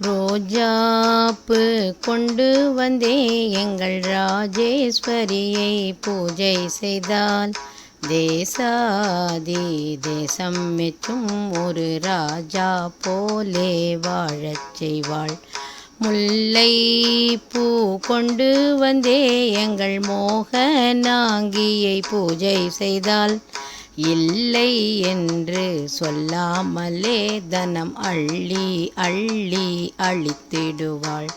ரோஜாப்பு கொண்டு வந்தே எங்கள் ராஜேஸ்வரியை பூஜை செய்தால் தேசாதி தேசம் மெச்சும் ஒரு ராஜா போலே வாழச் செய்வாள். முல்லை பூ கொண்டு வந்தே எங்கள் மோகனாங்கியை பூஜை செய்தால் இல்லை என்று சொல்லாமலே தனம் அள்ளி அள்ளி அளித்திடுவாள்.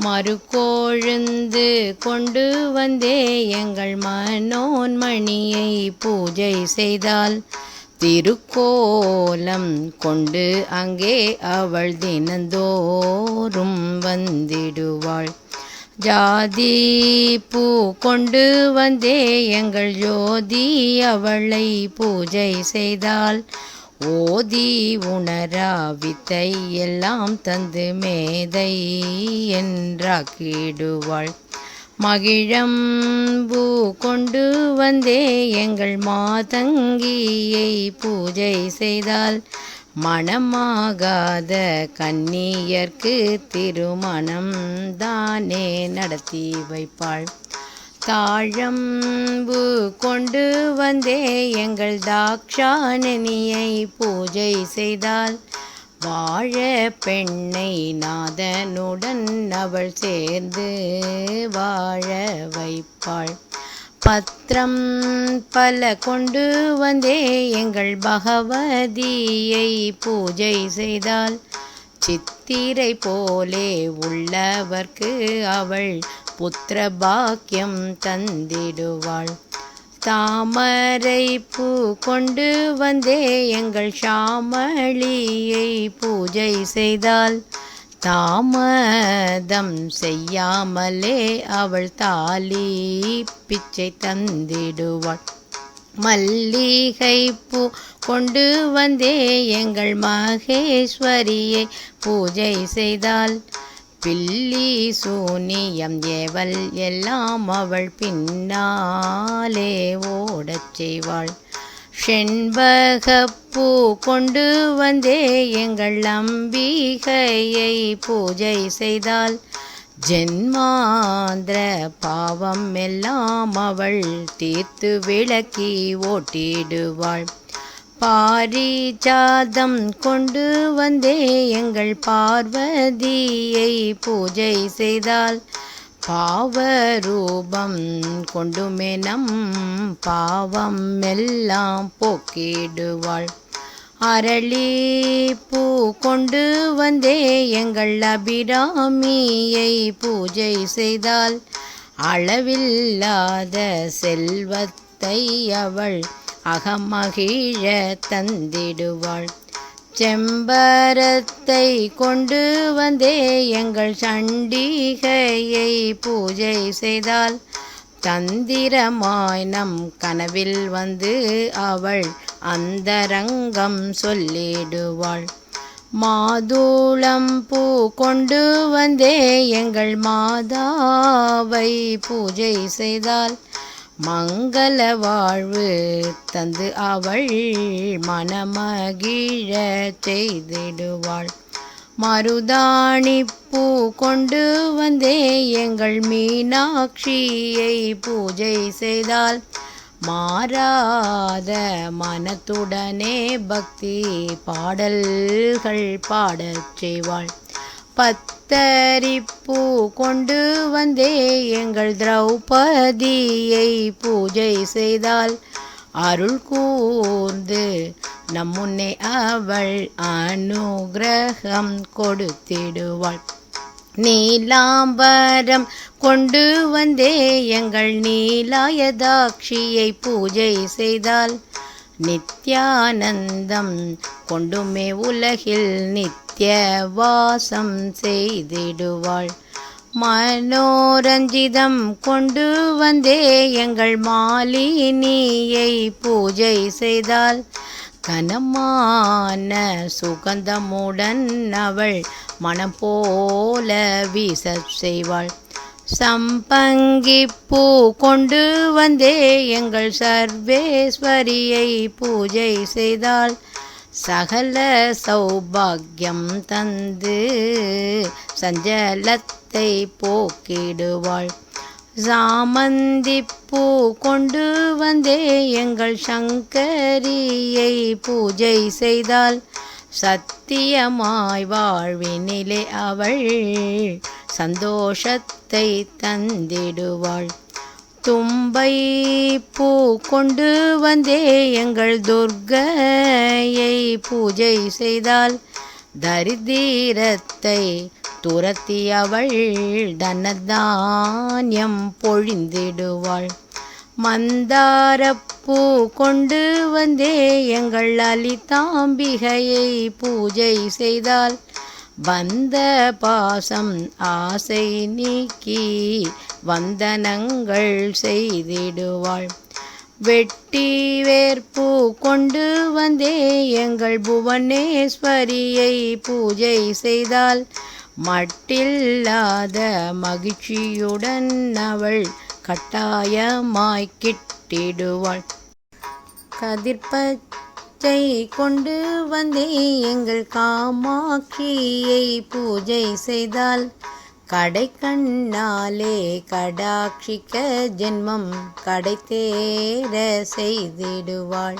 மறுகொழுந்து கொண்டு வந்தே எங்கள் மனோன்மணியை பூஜை செய்தால் திருக்கோலம் கொண்டு அங்கே அவள் தினந்தோறும் வந்திடுவாள். ஜாதி பூ கொண்டு வந்தே எங்கள் ஜோதி அவளை பூஜை செய்தால் ஓதி உணரா வித்தை எல்லாம் தந்து மேதை என்றாக்கிடுவாள். மகிழம்பூ கொண்டு வந்தே எங்கள் மாதங்கியை பூஜை செய்தால் மணமாகாத கன்னியர்க்கு திருமணம் தானே நடத்தி வைப்பாள். தாழம்பூ கொண்டு வந்தே எங்கள் தாக்ஷாயணியை பூஜை செய்தால் வாழ பெண்ணை நாதனுடன் அவள் சேர்ந்து வாழ வைப்பாள். பத்திரம் பல கொண்டு வந்தே எங்கள் பகவதியை பூஜை செய்தால் சித்திரை போலே உள்ளவர்க்கு அவள் புத்திர பாக்கியம் தந்திடுவாள். தாமரை பூ கொண்டு வந்தே எங்கள் ஷாமளியை பூஜை செய்தால் தாமதம் செய்யாமலே அவள் தாலி பிச்சை தந்திடுவாள். மல்லிகை பூ கொண்டு வந்தே எங்கள் மகேஸ்வரியை பூஜை செய்தால் பில்லி சூனியம் ஏவல் எல்லாம் அவள் பின்னாலே ஓடச் செய்வாள். செண்பகப்பூ கொண்டு வந்தே எங்கள் அம்பிகையை பூஜை செய்தால் ஜென்மாந்திர பாவம் எல்லாம் அவள் தீர்த்து விளக்கி ஓட்டிடுவாள். பாரிஜாதம் கொண்டு வந்தே எங்கள் பார்வதியை பூஜை செய்தால் பாவரூபம் கொண்டுமே நம் பாவம் எல்லாம் போக்கிடுவாள். அரளிப்பூ கொண்டு வந்தே எங்கள் அபிராமியை பூஜை செய்தால் அளவில்லாத செல்வத்தை அவள் அகமகிழ தந்திடுவாள். செம்பரத்தை கொண்டு வந்தே எங்கள் சண்டிகையை பூஜை செய்தால் தந்திரமாய் நம் கனவில் வந்து அவள் அந்தரங்கம் சொல்லிடுவாள். மாதுளம்பூ கொண்டு வந்தே எங்கள் மாதாவை பூஜை செய்தால் மங்கள வாழ்வு தந்து அவள் மனமகிழ செய்திடுவாள். மருதாணிப்பூ கொண்டு வந்தே எங்கள் மீனாட்சியை பூஜை செய்தால் மாறாத மனத்துடனே பக்தி பாடல்கள் பாடச் செய்வாள். பத்தரிப்பூ கொண்டு வந்தே எங்கள் திரௌபதியை பூஜை செய்தால் அருள் கூர்ந்து நம்முன்னே அவள் அனுகிரகம் கொடுத்திடுவாள். நீலாம்பரம் கொண்டு வந்தே எங்கள் நீலாயதாட்சியை பூஜை செய்தால் நித்யானந்தம் கொண்டுமே உலகில் நித்திய வாசம் செய்திடுவாள். மனோரஞ்சிதம் கொண்டு வந்தே எங்கள் மாலினியை பூஜை செய்தால் கனமான சுகந்தமுடன் அவள் மனம் போல வீசச் செய்வாள். சம்பங்கிப்பூ கொண்டு வந்தே எங்கள் சர்வேஸ்வரியை பூஜை செய்தால் சகல சௌபாக்கியம் தந்து சஞ்சலத்தை போக்கிடுவாள். சாமந்திப்பூ கொண்டு வந்தே எங்கள் சங்கரியை பூஜை செய்தால் சத்தியமாய் வாழ்வினிலே அவள் சந்தோஷத்தை தந்திடுவாள். தும்பை பூ கொண்டு வந்தே எங்கள் துர்க்கையை பூஜை செய்தால் தரித்திரத்தை துரத்தி அவள் தனதானியம் பொழிந்திடுவாள். மந்தாரப்பூ கொண்டு வந்தே எங்கள் லலிதாம்பிகையை பூஜை செய்தால் வந்த பாசம் ஆசை நீக்கி வந்தனங்கள் செய்திடுவாள். வெட்டி வேர்ப்பூ கொண்டு வந்தே எங்கள் புவனேஸ்வரியை பூஜை செய்தால் மட்டில்லாத மகிழ்ச்சியுடன் அவள் கட்டாயமாய் கிட்டிடுவாள். கதிர்பச்சை கொண்டு வந்தே எங்கள் காமாட்சியை பூஜை செய்தால் கடைக்கண்ணாலே கடாட்சிக்க ஜென்மம் கடைத்தேர செய்திடுவாள்.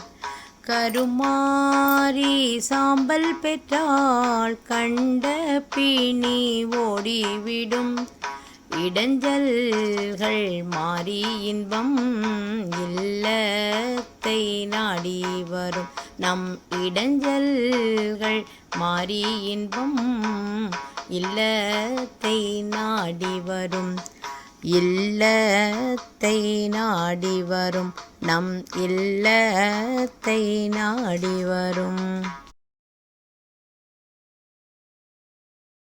கருமாரி சாம்பல் பெற்றாள் கண்ட பிணி ஓடிவிடும். இடைஞ்சல்கள் மாறி இன்பம் இல்லத்தை நாடி வரும். நம் இடைஞ்சல்கள் மாறி இன்பம் இல்லத்தை நாடி வரும். இல்லத்தை நாடி வரும். நம் இல்லத்தை நாடி வரும்.